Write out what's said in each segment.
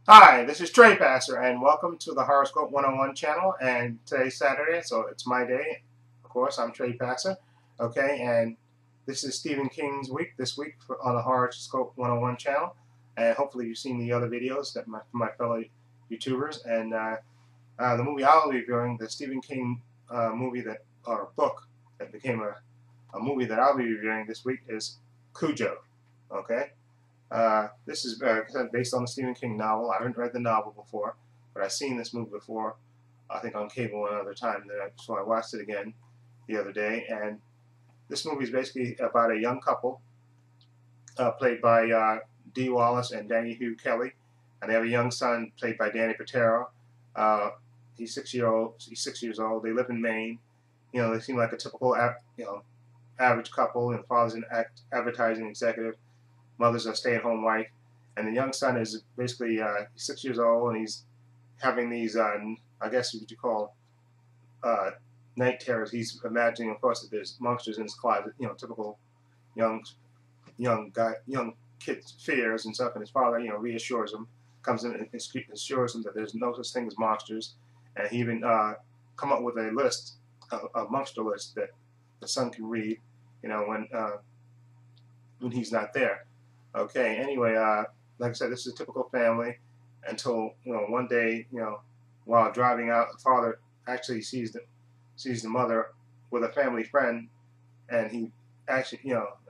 Hi, this is Trey Passer, and welcome to the Horoscope 101 channel. And today's Saturday, so it's my day. Of course, I'm Trey Passer. Okay, and this is Stephen King's week this week on the Horoscope 101 channel. And hopefully, you've seen the other videos that my fellow YouTubers. And the movie I'll be reviewing, the Stephen King movie or book that became a movie that I'll be reviewing this week is Cujo. Okay. This is based on the Stephen King novel. I haven't read the novel before, but I've seen this movie before, I think on cable another time. So I watched it again the other day, and this movie is basically about a young couple played by Dee Wallace and Danny Hugh Kelly, and they have a young son played by Danny Patero. He's 6 years old. They live in Maine. You know, they seem like a typical average couple. And the father's an advertising executive. Mother's a stay-at-home wife, and the young son is basically 6 years old, and he's having these, I guess what you call night terrors. He's imagining, of course, that there's monsters in his closet. You know, typical young kid fears and stuff. And his father, reassures him, comes in and assures him that there's no such thing as monsters, and he even come up with a list, a monster list that the son can read. You know, when he's not there. Okay, anyway, like I said, this is a typical family until, one day, while driving out, the father actually sees the mother with a family friend, and he actually,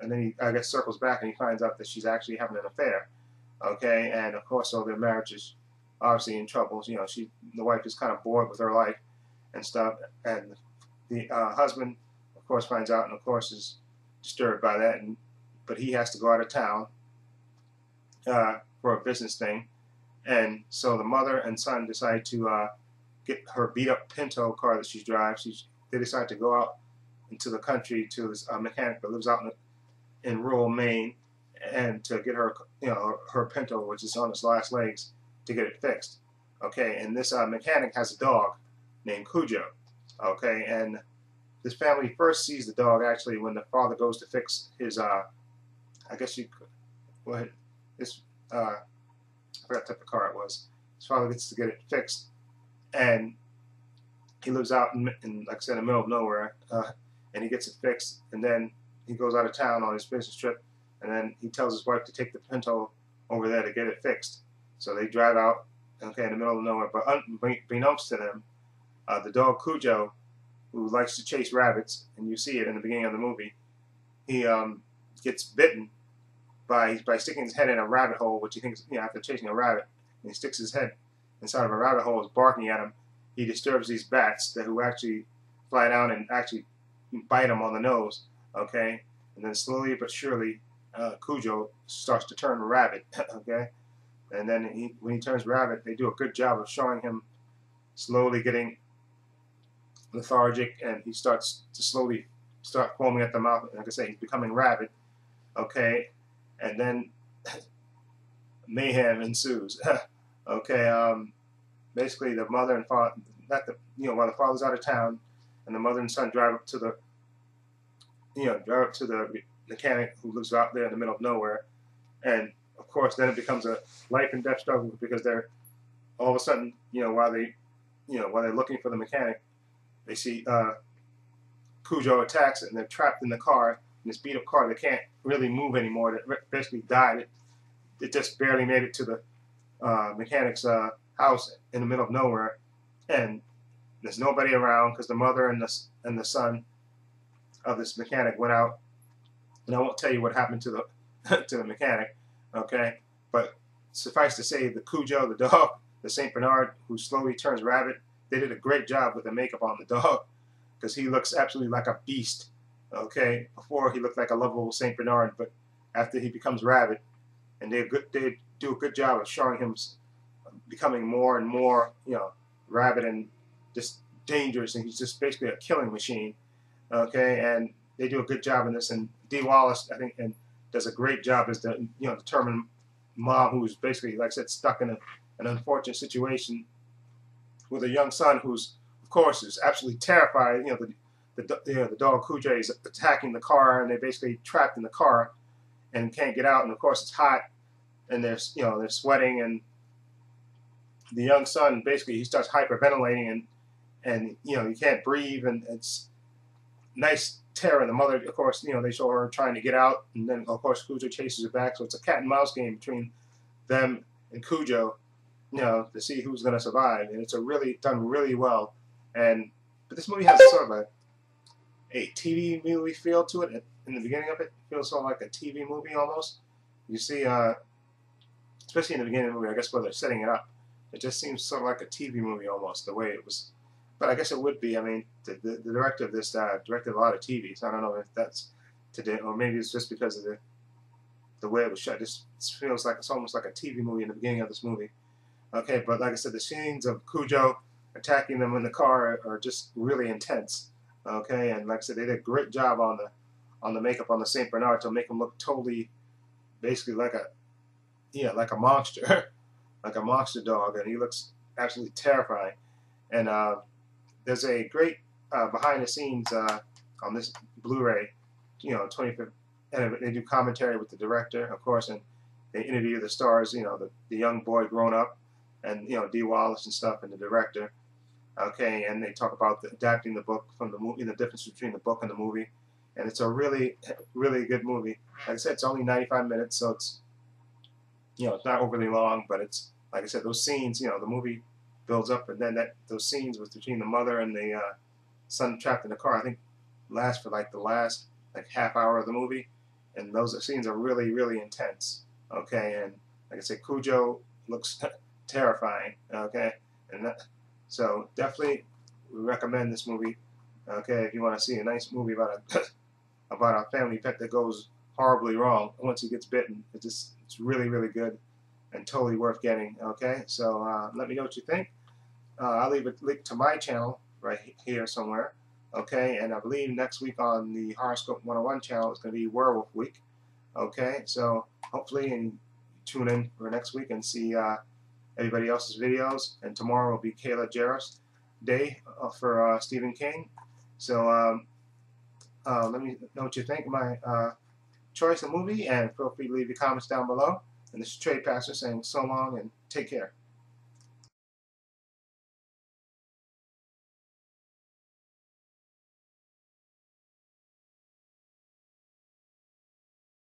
and then he, I guess, circles back and he finds out that she's actually having an affair. Okay, and of course, so their marriage is obviously in trouble. The wife is kind of bored with her life and stuff, and the husband, of course, finds out and, of course, is disturbed by that, but he has to go out of town for a business thing, and so the mother and son decide to get her beat-up Pinto car that she drives. They decide to go out into the country to this mechanic that lives out in rural Maine, and to get her, her Pinto, which is on its last legs, to get it fixed. Okay, and this mechanic has a dog named Cujo. Okay, and this family first sees the dog actually when the father goes to fix his, I guess you could, what, this, I forgot what type of car it was. His father gets to get it fixed, and he lives out in like I said, in the middle of nowhere, and he gets it fixed, and then he goes out of town on his business trip, and then he tells his wife to take the Pinto over there to get it fixed. So they drive out, okay, in the middle of nowhere, but unbeknownst to them, the dog Cujo, who likes to chase rabbits, and you see it in the beginning of the movie, he gets bitten by sticking his head in a rabbit hole, which he thinks, after chasing a rabbit, and he sticks his head inside of a rabbit hole, is barking at him. He disturbs these bats who actually fly down and actually bite him on the nose, okay? And then slowly but surely, Cujo starts to turn rabbit, okay? And then when he turns rabbit, they do a good job of showing him slowly getting lethargic, and he starts to slowly start foaming at the mouth. Like I say, he's becoming rabid, okay? And then mayhem ensues. Okay, basically the mother and father, while the father's out of town, and the mother and son drive up to the mechanic who lives out there in the middle of nowhere, and of course then it becomes a life and death struggle, because they're all of a sudden, while they're looking for the mechanic, they see Cujo attacks it, and they're trapped in the car, in this beat-up car. They can't really move anymore. They basically died. It just barely made it to the mechanic's house in the middle of nowhere, and there's nobody around because the mother and the son of this mechanic went out. And I won't tell you what happened to the mechanic, okay? But suffice to say, the Cujo, the dog, the Saint Bernard, who slowly turns rabbit, they did a great job with the makeup on the dog, because he looks absolutely like a beast. Okay, before he looked like a lovable Saint Bernard, but after he becomes rabid, and they do a good job of showing him becoming more and more, rabid and just dangerous, and he's just basically a killing machine. Okay, and they do a good job in this, and Dee Wallace, I think, and does a great job as the determined mom who's basically, like I said, stuck in an unfortunate situation with a young son who's, of course, is absolutely terrified. The dog Cujo is attacking the car, and they're basically trapped in the car and can't get out. And of course, it's hot, and they're sweating, and the young son basically he starts hyperventilating and you know, you can't breathe, and it's nice terror. And the mother, of course, you know, they show her trying to get out, and then of course Cujo chases her back. So it's a cat and mouse game between them and Cujo, you know, to see who's going to survive. And it's a really done really well. And but this movie has sort of a TV movie feel to it. In the beginning of it, it feels sort of like a TV movie almost. You see, especially in the beginning of the movie, I guess where they're setting it up, it just seems sort of like a TV movie almost, the way it was. But I guess it would be. I mean, the director of this directed a lot of TVs. I don't know if that's today, or maybe it's just because of the way it was shot. This feels like it's almost like a TV movie in the beginning of this movie. Okay, but like I said, the scenes of Cujo attacking them in the car are just really intense. Okay, and like I said, they did a great job on the makeup on the Saint Bernard to make him look totally, basically like a monster, like a monster dog, and he looks absolutely terrifying. And there's a great behind the scenes on this Blu-ray, you know, 25th, and they do commentary with the director, of course, and they interview the stars, you know, the young boy grown up, and you know, Dee Wallace and stuff, and the director. Okay, and they talk about adapting the book from the movie, the difference between the book and the movie, and it's a really, really good movie. Like I said, it's only 95 minutes, so it's, you know, it's not overly long, but it's, like I said, those scenes, you know, the movie builds up, and then those scenes with between the mother and the son trapped in the car, I think, last for like the last like half hour of the movie, and those scenes are really, really intense. Okay, and like I said, Cujo looks terrifying. Okay, and so definitely we recommend this movie. Okay, if you want to see a nice movie about a about a family pet that goes horribly wrong once he gets bitten, it's really, really good and totally worth getting. Okay, so let me know what you think. I'll leave a link to my channel right here somewhere. Okay, and I believe next week on the Horoscope 101 channel is going to be Werewolf Week. Okay, so hopefully and tune in for next week and see everybody else's videos. And tomorrow will be Kayla Jarrus Day for Stephen King. So let me know what you think of my choice of movie, and feel free to leave your comments down below. And this is Trey Pastor saying so long and take care.